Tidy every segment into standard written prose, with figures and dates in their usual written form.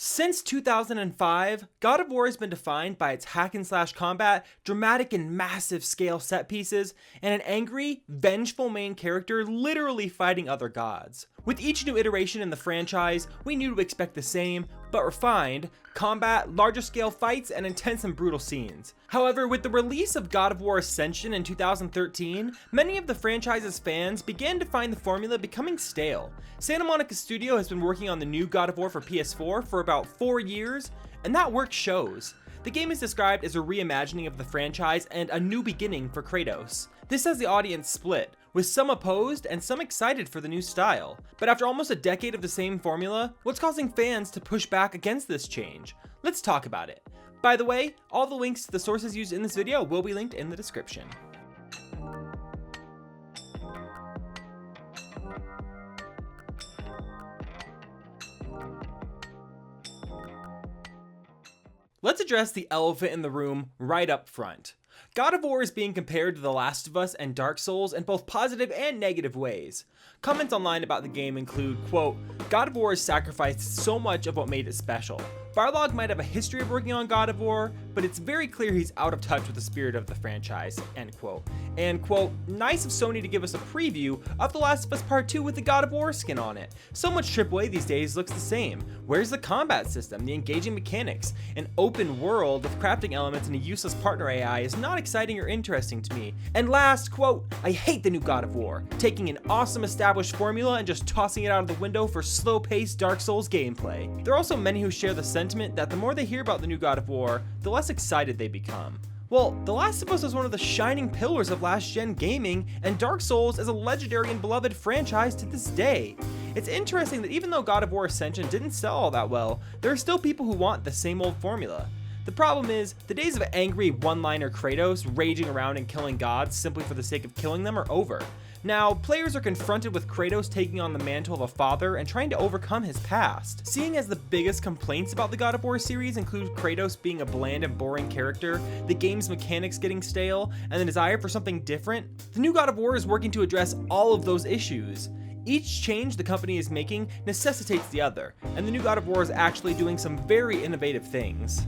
Since 2005, God of War has been defined by its hack and slash combat, dramatic and massive scale set pieces, and an angry, vengeful main character literally fighting other gods. With each new iteration in the franchise, we knew to expect the same, but refined, combat, larger scale fights, and intense and brutal scenes. However, with the release of God of War Ascension in 2013, many of the franchise's fans began to find the formula becoming stale. Santa Monica Studio has been working on the new God of War for PS4 for about 4 years, and that work shows. The game is described as a reimagining of the franchise and a new beginning for Kratos. This has the audience split, with some opposed and some excited for the new style. But after almost a decade of the same formula, what's causing fans to push back against this change? Let's talk about it. By the way, all the links to the sources used in this video will be linked in the description. Let's address the elephant in the room right up front. God of War is being compared to The Last of Us and Dark Souls in both positive and negative ways. Comments online about the game include, quote, God of War has sacrificed so much of what made it special. Barlog might have a history of working on God of War, but it's very clear he's out of touch with the spirit of the franchise, end quote. And quote, nice of Sony to give us a preview of The Last of Us Part 2 with the God of War skin on it. So much AAA these days looks the same. Where's the combat system, the engaging mechanics? An open world with crafting elements and a useless partner AI is not exciting or interesting to me. And last, quote, I hate the new God of War, taking an awesome established formula and just tossing it out of the window for slow-paced Dark Souls gameplay. There are also many who share the sentiment that the more they hear about the new God of War, the less excited they become. Well, The Last of Us is one of the shining pillars of last-gen gaming, and Dark Souls is a legendary and beloved franchise to this day. It's interesting that even though God of War Ascension didn't sell all that well, there are still people who want the same old formula. The problem is, the days of angry one-liner Kratos raging around and killing gods simply for the sake of killing them are over. Now, players are confronted with Kratos taking on the mantle of a father and trying to overcome his past. Seeing as the biggest complaints about the God of War series include Kratos being a bland and boring character, the game's mechanics getting stale, and the desire for something different, the new God of War is working to address all of those issues. Each change the company is making necessitates the other, and the new God of War is actually doing some very innovative things.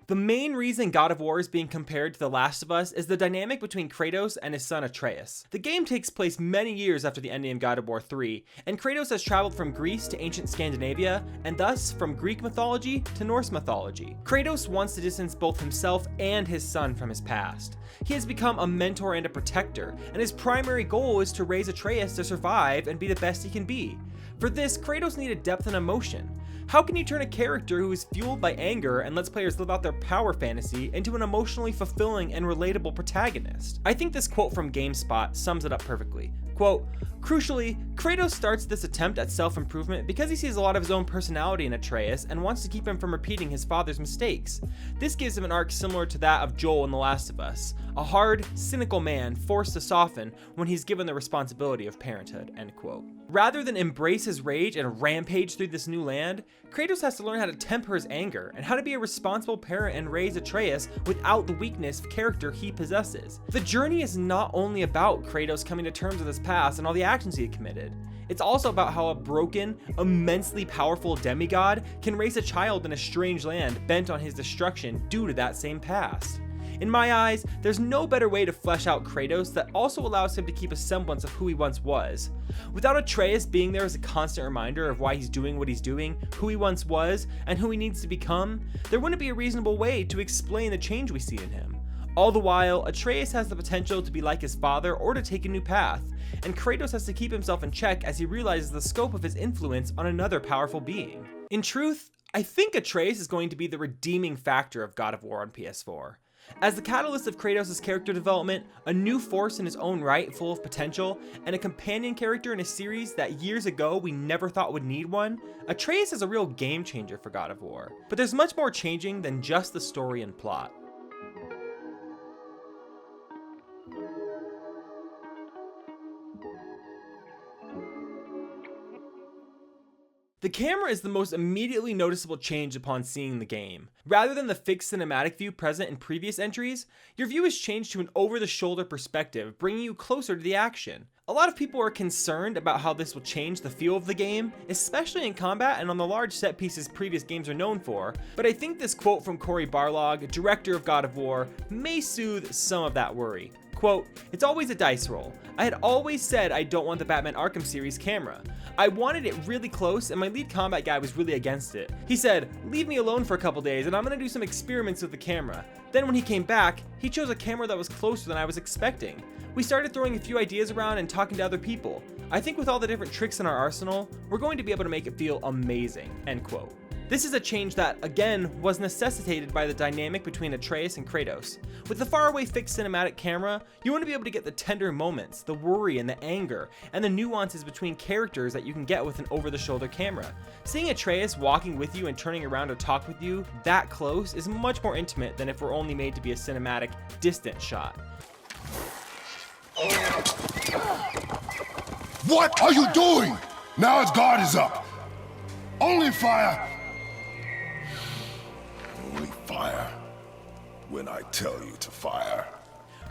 The main reason God of War is being compared to The Last of Us is the dynamic between Kratos and his son Atreus. The game takes place many years after the ending of God of War 3, and Kratos has traveled from Greece to ancient Scandinavia, and thus from Greek mythology to Norse mythology. Kratos wants to distance both himself and his son from his past. He has become a mentor and a protector, and his primary goal is to raise Atreus to survive and be the best he can be. For this, Kratos needed depth and emotion. How can you turn a character who is fueled by anger and lets players live out their power fantasy into an emotionally fulfilling and relatable protagonist? I think this quote from GameSpot sums it up perfectly. Quote, crucially, Kratos starts this attempt at self-improvement because he sees a lot of his own personality in Atreus and wants to keep him from repeating his father's mistakes. This gives him an arc similar to that of Joel in The Last of Us, a hard, cynical man forced to soften when he's given the responsibility of parenthood, end quote. Rather than embrace his rage and rampage through this new land, Kratos has to learn how to temper his anger and how to be a responsible parent and raise Atreus without the weakness of character he possesses. The journey is not only about Kratos coming to terms with his past and all the actions he had committed. It's also about how a broken, immensely powerful demigod can raise a child in a strange land bent on his destruction due to that same past. In my eyes, there's no better way to flesh out Kratos that also allows him to keep a semblance of who he once was. Without Atreus being there as a constant reminder of why he's doing what he's doing, who he once was, and who he needs to become, there wouldn't be a reasonable way to explain the change we see in him. All the while, Atreus has the potential to be like his father or to take a new path, and Kratos has to keep himself in check as he realizes the scope of his influence on another powerful being. In truth, I think Atreus is going to be the redeeming factor of God of War on PS4. As the catalyst of Kratos' character development, a new force in his own right full of potential, and a companion character in a series that years ago we never thought would need one, Atreus is a real game changer for God of War. But there's much more changing than just the story and plot. The camera is the most immediately noticeable change upon seeing the game. Rather than the fixed cinematic view present in previous entries, your view is changed to an over-the-shoulder perspective, bringing you closer to the action. A lot of people are concerned about how this will change the feel of the game, especially in combat and on the large set pieces previous games are known for, but I think this quote from Cory Barlog, director of God of War, may soothe some of that worry. Quote, "It's always a dice roll. I had always said I don't want the Batman Arkham series camera. I wanted it really close and my lead combat guy was really against it. He said, leave me alone for a couple days and I'm gonna do some experiments with the camera. Then when he came back, he chose a camera that was closer than I was expecting. We started throwing a few ideas around and talking to other people. I think with all the different tricks in our arsenal, we're going to be able to make it feel amazing," end quote. This is a change that, again, was necessitated by the dynamic between Atreus and Kratos. With the faraway fixed cinematic camera, you want to be able to get the tender moments, the worry and the anger, and the nuances between characters that you can get with an over-the-shoulder camera. Seeing Atreus walking with you and turning around to talk with you that close is much more intimate than if we're only made to be a cinematic, distant shot. What are you doing? Now his guard is up. Only fire. Only fire when I tell you to fire.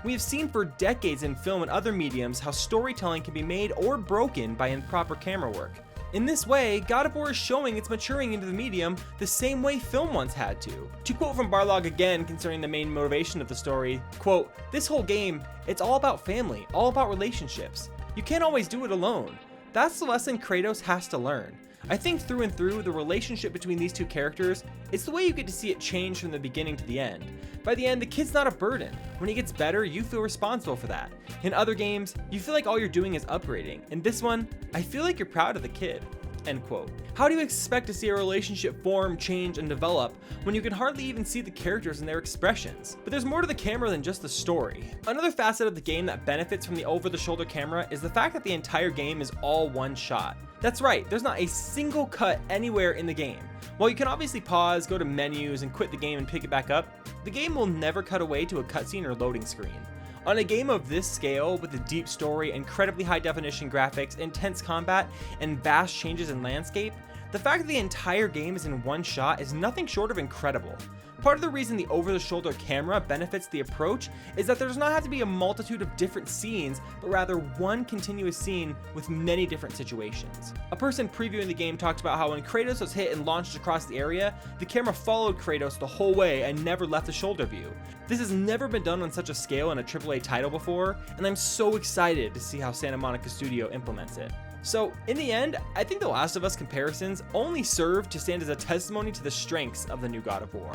We have seen for decades in film and other mediums how storytelling can be made or broken by improper camera work. In this way, God of War is showing it's maturing into the medium the same way film once had to. To quote from Barlog again concerning the main motivation of the story, quote, "This whole game, it's all about family, all about relationships. You can't always do it alone. That's the lesson Kratos has to learn. I think through and through, the relationship between these two characters, it's the way you get to see it change from the beginning to the end. By the end, the kid's not a burden. When he gets better, you feel responsible for that. In other games, you feel like all you're doing is upgrading. In this one, I feel like you're proud of the kid," end quote. How do you expect to see a relationship form, change, and develop when you can hardly even see the characters and their expressions? But there's more to the camera than just the story. Another facet of the game that benefits from the over-the-shoulder camera is the fact that the entire game is all one shot. That's right, there's not a single cut anywhere in the game. While you can obviously pause, go to menus, and quit the game and pick it back up, the game will never cut away to a cutscene or loading screen. On a game of this scale, with a deep story, incredibly high definition graphics, intense combat, and vast changes in landscape, the fact that the entire game is in one shot is nothing short of incredible. Part of the reason the over-the-shoulder camera benefits the approach is that there does not have to be a multitude of different scenes, but rather one continuous scene with many different situations. A person previewing the game talked about how when Kratos was hit and launched across the area, the camera followed Kratos the whole way and never left the shoulder view. This has never been done on such a scale in a AAA title before, and I'm so excited to see how Santa Monica Studio implements it. So, in the end, I think the Last of Us comparisons only serve to stand as a testimony to the strengths of the new God of War.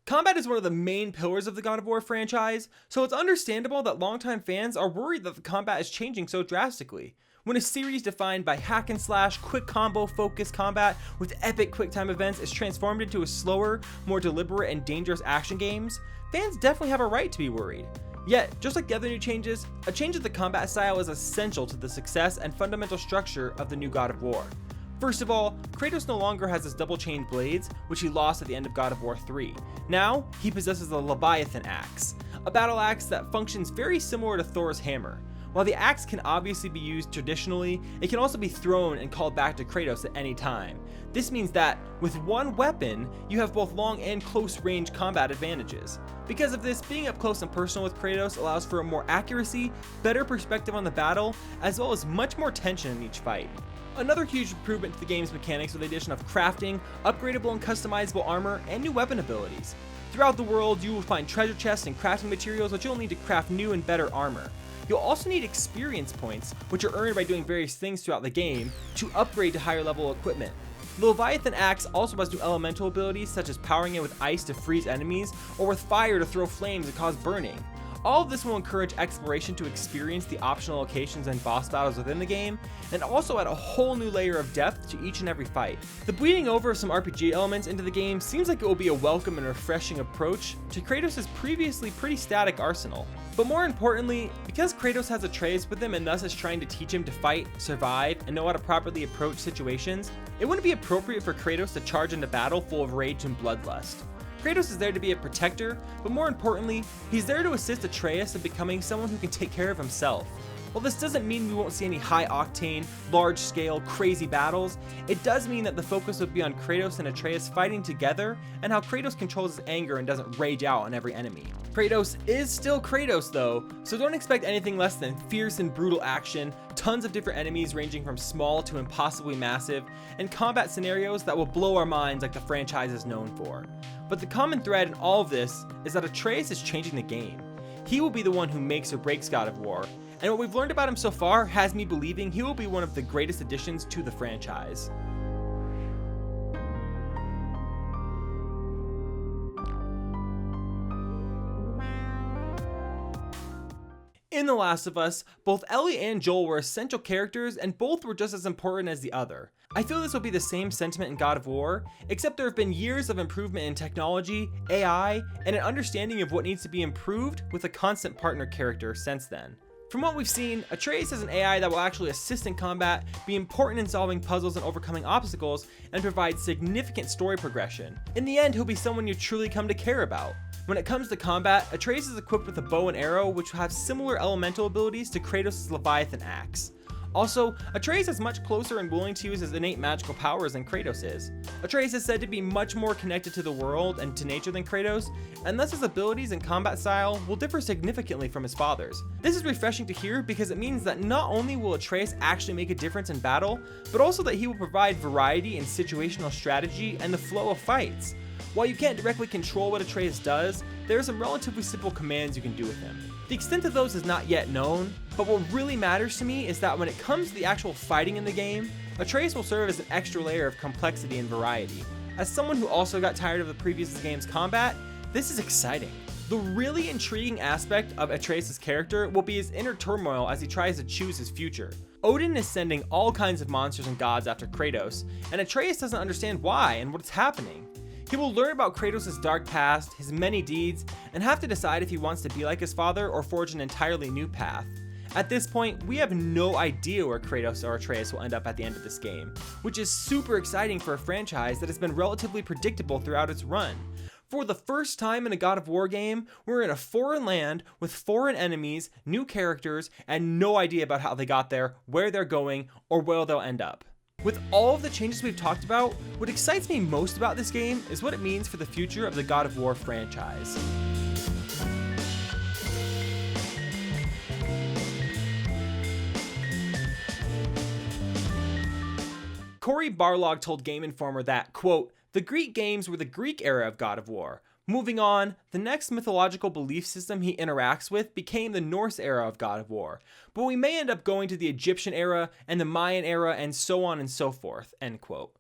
Combat is one of the main pillars of the God of War franchise, so it's understandable that longtime fans are worried that the combat is changing so drastically. When a series defined by hack and slash, quick combo focused combat with epic quick time events is transformed into a slower, more deliberate and dangerous action games, fans definitely have a right to be worried. Yet, just like the other new changes, a change of the combat style is essential to the success and fundamental structure of the new God of War. First of all, Kratos no longer has his double-chained blades, which he lost at the end of God of War 3. Now, he possesses the Leviathan axe, a battle axe that functions very similar to Thor's hammer. While the axe can obviously be used traditionally, it can also be thrown and called back to Kratos at any time. This means that, with one weapon, you have both long and close range combat advantages. Because of this, being up close and personal with Kratos allows for a more accuracy, better perspective on the battle, as well as much more tension in each fight. Another huge improvement to the game's mechanics with the addition of crafting, upgradable and customizable armor, and new weapon abilities. Throughout the world, you will find treasure chests and crafting materials which you'll need to craft new and better armor. You'll also need experience points, which are earned by doing various things throughout the game, to upgrade to higher level equipment. The Leviathan axe also has new elemental abilities such as powering it with ice to freeze enemies, or with fire to throw flames and cause burning. All of this will encourage exploration to experience the optional locations and boss battles within the game, and also add a whole new layer of depth to each and every fight. The bleeding over of some RPG elements into the game seems like it will be a welcome and refreshing approach to Kratos' previously pretty static arsenal. But more importantly, because Kratos has Atreus with him and thus is trying to teach him to fight, survive, and know how to properly approach situations, it wouldn't be appropriate for Kratos to charge into battle full of rage and bloodlust. Kratos is there to be a protector, but more importantly, he's there to assist Atreus in becoming someone who can take care of himself. While this doesn't mean we won't see any high-octane, large-scale, crazy battles, it does mean that the focus would be on Kratos and Atreus fighting together, and how Kratos controls his anger and doesn't rage out on every enemy. Kratos is still Kratos though, so don't expect anything less than fierce and brutal action, tons of different enemies ranging from small to impossibly massive, and combat scenarios that will blow our minds like the franchise is known for. But the common thread in all of this is that Atreus is changing the game. He will be the one who makes or breaks God of War, and what we've learned about him so far has me believing he will be one of the greatest additions to the franchise. In The Last of Us, both Ellie and Joel were essential characters and both were just as important as the other. I feel this will be the same sentiment in God of War, except there have been years of improvement in technology, AI, and an understanding of what needs to be improved with a constant partner character since then. From what we've seen, Atreus is an AI that will actually assist in combat, be important in solving puzzles and overcoming obstacles, and provide significant story progression. In the end, he'll be someone you truly come to care about. When it comes to combat, Atreus is equipped with a bow and arrow which will have similar elemental abilities to Kratos' Leviathan axe. Also, Atreus is much closer and willing to use his innate magical powers than Kratos is. Atreus is said to be much more connected to the world and to nature than Kratos, and thus his abilities and combat style will differ significantly from his father's. This is refreshing to hear because it means that not only will Atreus actually make a difference in battle, but also that he will provide variety in situational strategy and the flow of fights. While you can't directly control what Atreus does, there are some relatively simple commands you can do with him. The extent of those is not yet known, but what really matters to me is that when it comes to the actual fighting in the game, Atreus will serve as an extra layer of complexity and variety. As someone who also got tired of the previous game's combat, this is exciting. The really intriguing aspect of Atreus' character will be his inner turmoil as he tries to choose his future. Odin is sending all kinds of monsters and gods after Kratos, and Atreus doesn't understand why and what's happening. He will learn about Kratos' dark past, his many deeds, and have to decide if he wants to be like his father or forge an entirely new path. At this point, we have no idea where Kratos or Atreus will end up at the end of this game, which is super exciting for a franchise that has been relatively predictable throughout its run. For the first time in a God of War game, we're in a foreign land with foreign enemies, new characters, and no idea about how they got there, where they're going, or where they'll end up. With all of the changes we've talked about, what excites me most about this game is what it means for the future of the God of War franchise. Cory Barlog told Game Informer that, quote, "The Greek games were the Greek era of God of War. Moving on, the next mythological belief system he interacts with became the Norse era of God of War, but we may end up going to the Egyptian era and the Mayan era and so on and so forth," end quote.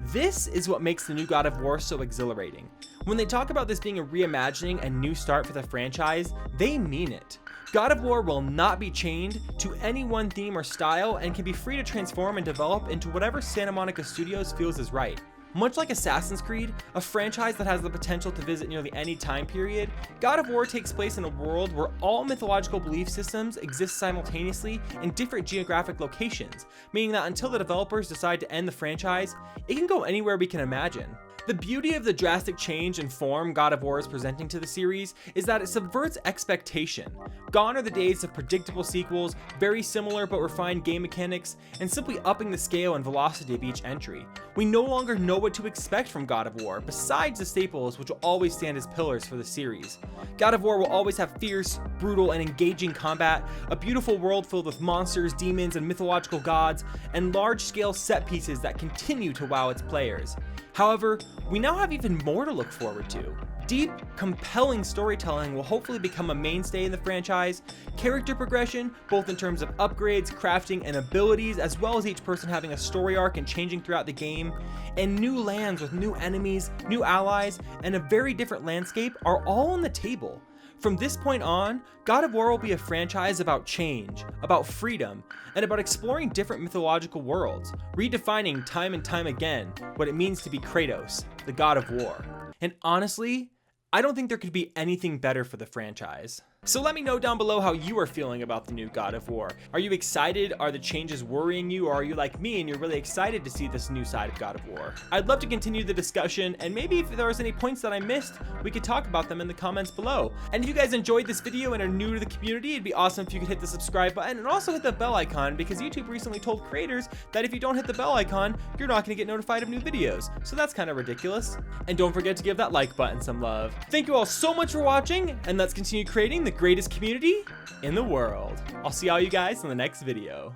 This is what makes the new God of War so exhilarating. When they talk about this being a reimagining and new start for the franchise, they mean it. God of War will not be chained to any one theme or style and can be free to transform and develop into whatever Santa Monica Studios feels is right. Much like Assassin's Creed, a franchise that has the potential to visit nearly any time period, God of War takes place in a world where all mythological belief systems exist simultaneously in different geographic locations, meaning that until the developers decide to end the franchise, it can go anywhere we can imagine. The beauty of the drastic change in form God of War is presenting to the series is that it subverts expectation. Gone are the days of predictable sequels, very similar but refined game mechanics, and simply upping the scale and velocity of each entry. We no longer know what to expect from God of War, besides the staples which will always stand as pillars for the series. God of War will always have fierce, brutal, and engaging combat, a beautiful world filled with monsters, demons, and mythological gods, and large-scale set pieces that continue to wow its players. However, we now have even more to look forward to. Deep, compelling storytelling will hopefully become a mainstay in the franchise, character progression, both in terms of upgrades, crafting, and abilities, as well as each person having a story arc and changing throughout the game, and new lands with new enemies, new allies, and a very different landscape are all on the table. From this point on, God of War will be a franchise about change, about freedom, and about exploring different mythological worlds, redefining time and time again what it means to be Kratos, the God of War. And honestly, I don't think there could be anything better for the franchise. So let me know down below how you are feeling about the new God of War. Are you excited? Are the changes worrying you? Or are you like me and you're really excited to see this new side of God of War? I'd love to continue the discussion, and maybe if there was any points that I missed, we could talk about them in the comments below. And if you guys enjoyed this video and are new to the community, it'd be awesome if you could hit the subscribe button and also hit the bell icon, because YouTube recently told creators that if you don't hit the bell icon, you're not going to get notified of new videos. So that's kind of ridiculous. And don't forget to give that like button some love. Thank you all so much for watching, and let's continue creating the greatest community in the world. I'll see all you guys in the next video.